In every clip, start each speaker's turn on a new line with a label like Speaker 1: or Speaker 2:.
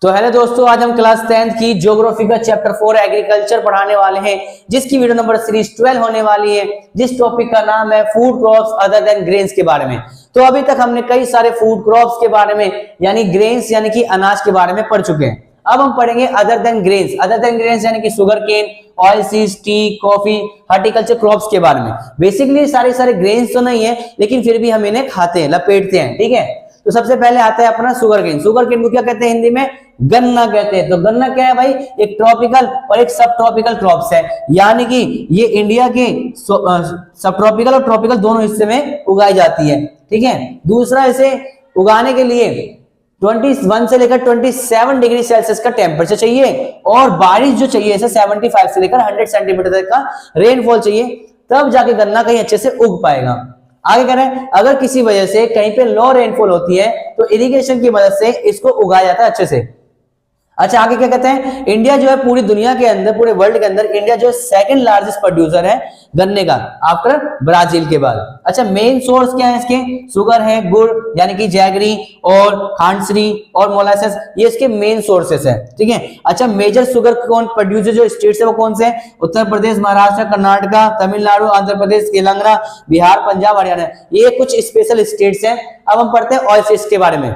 Speaker 1: तो हेलो दोस्तों, आज हम क्लास 10th की ज्योग्राफी का चैप्टर 4 एग्रीकल्चर पढ़ाने वाले हैं, जिसकी वीडियो नंबर सीरीज 12 होने वाली है, जिस टॉपिक का नाम है food crops other than grains के बारे में। तो अभी तक हमने कई सारे फूड क्रॉप्स के बारे में यानी ग्रेन्स यानी कि अनाज के बारे में पढ़ चुके हैं। अब हम पढ़ेंगे other than grains. Other than grains यानी कि sugar cane, oil seeds, tea, coffee, horticulture crops के बारे में। बेसिकली सारे ग्रेन्स तो नहीं है, लेकिन फिर भी हम इन्हें खाते हैं, लपेटते हैं। ठीक है, तो सबसे पहले आता है अपना शुगर केन। शुगर केन को क्या कहते हैं हिंदी में? गन्ना कहते हैं। तो गन्ना क्या है भाई? एक ट्रॉपिकल और एक सब ट्रॉपिकल क्रॉप्स है, यानी कि ये इंडिया के सब ट्रॉपिकल और ट्रॉपिकल दोनों हिस्से में उगाई जाती है। ठीक है, दूसरा इसे उगाने के लिए 21 से लेकर 27 डिग्री सेल्सियस का टेम्परेचर चाहिए, और बारिश जो चाहिए इसे 75 से लेकर 100 सेंटीमीटर तक का रेनफॉल चाहिए, तब जाके गन्ना कहीं अच्छे से उग पाएगा। आगे करें, अगर किसी वजह से कहीं पे लो रेनफॉल होती है तो इरिगेशन की मदद से इसको उगाया जाता है अच्छे से। अच्छा, आगे क्या कहते हैं? इंडिया जो है पूरी दुनिया के अंदर, पूरे वर्ल्ड के अंदर इंडिया जो है सेकंड लार्जेस्ट प्रोड्यूसर है गन्ने का, आफ्टर ब्राजील के बाद। अच्छा, मेन सोर्स क्या है इसके? शुगर है, गुड़ यानी कि जैगरी और खांडसरी और मोलासेस, ये इसके मेन सोर्सेस है। ठीक है, अच्छा, मेजर शुगर कौन प्रोड्यूसर जो स्टेट्स है वो कौन से हैं? उत्तर प्रदेश, महाराष्ट्र, कर्नाटका, तमिलनाडु, आंध्र प्रदेश, तेलंगाना, बिहार, पंजाब, हरियाणा, ये कुछ स्पेशल स्टेट्स हैं। अब हम पढ़ते हैं ऑयल सीड्स के बारे में।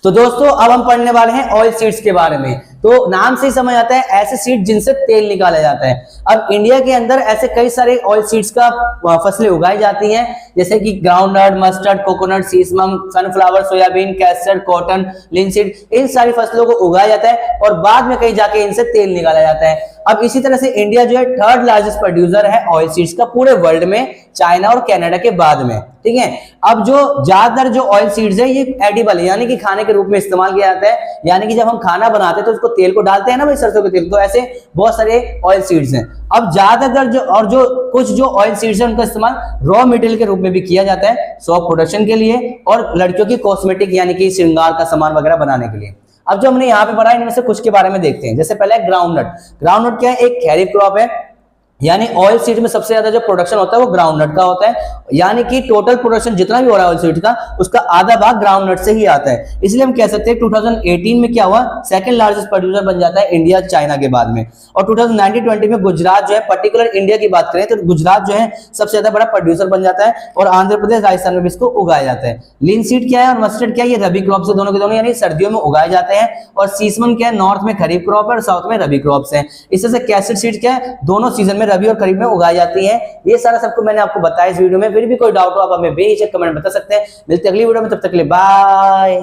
Speaker 1: तो दोस्तों, अब हम पढ़ने वाले हैं ऑयल सीड्स के बारे में। तो नाम से ही समझ आता है, ऐसे सीड जिनसे तेल निकाला जाता है। अब इंडिया के अंदर ऐसे कई सारे ऑयल सीड्स का फसलें उगाई जाती हैं, जैसे कि groundnut, mustard, coconut, sesamum, sunflower, soybean, castor, cotton, linseed, इन सारी फसलों को उगाया जाता है और बाद में कहीं जाके इनसे तेल निकाला जाता है। अब इसी तरह से इंडिया जो है थर्ड लार्जेस्ट प्रोड्यूसर है ऑयल सीड्स का पूरे वर्ल्ड में, चाइना और कनाडा के बाद में। ठीक है, अब जो ज्यादातर जो ऑयल सीड्स है ये एडिबल है, यानी कि खाने के रूप में इस्तेमाल किया जाता है। यानी कि जब हम खाना बनाते हैं तो उसको तेल को डालते हैं ना भाई, सरसों के तेल, तो ऐसे बहुत सारे ऑयल सीड्स हैं। अब ज्यादातर जो कुछ जो ऑयल सीड्स है उनका इस्तेमाल रॉ मटेरियल के रूप में भी किया जाता है, सोप प्रोडक्शन के लिए और लड़कियों की कॉस्मेटिक यानी कि श्रृंगार का सामान वगैरह बनाने के लिए। अब जो हमने यहाँ पे पढ़ा इनमें से कुछ के बारे में देखते हैं। जैसे पहले ग्राउंडनट। ग्राउंडनट क्या है? एक खैरिफ क्रॉप है, यानी ऑयल सीड में सबसे ज्यादा जो प्रोडक्शन होता है वो ग्राउंडनट का होता है, यानी कि टोटल प्रोडक्शन जितना भी हो रहा है ऑयल सीड का, उसका आधा भाग ग्राउंडनट से ही आता है। इसलिए हम कह सकते हैं 2018 में क्या हुआ, सेकंड लार्जेस्ट प्रोड्यूसर बन जाता है इंडिया चाइना के बाद में। और 2019-20 में गुजरात जो है, पर्टिकुलर इंडिया की बात करें तो गुजरात जो है सबसे ज्यादा बड़ा प्रोड्यूसर बन जाता है, और आंध्र प्रदेश, राजस्थान में भी इसको उगाया जाता है। लिनसीड क्या है और मस्टर्ड क्या है? ये रबी क्रॉप्स है, दोनों के दोनों, यानी सर्दियों में उगाए जाते हैं। और सीसमन क्या है? नॉर्थ में खरीफ क्रॉप है और साउथ में रबी क्रॉप्स है। इसी से कैस्टर सीड क्या है? दोनों सीजन में, रबी और खरीफ में उगाई जाती है। ये सारा सबको मैंने आपको बताया इस वीडियो में। फिर भी कोई डाउट हो आप हमें बेहिचक कमेंट बता सकते हैं। मिलते हैं अगली वीडियो में, तब तक के लिए बाय।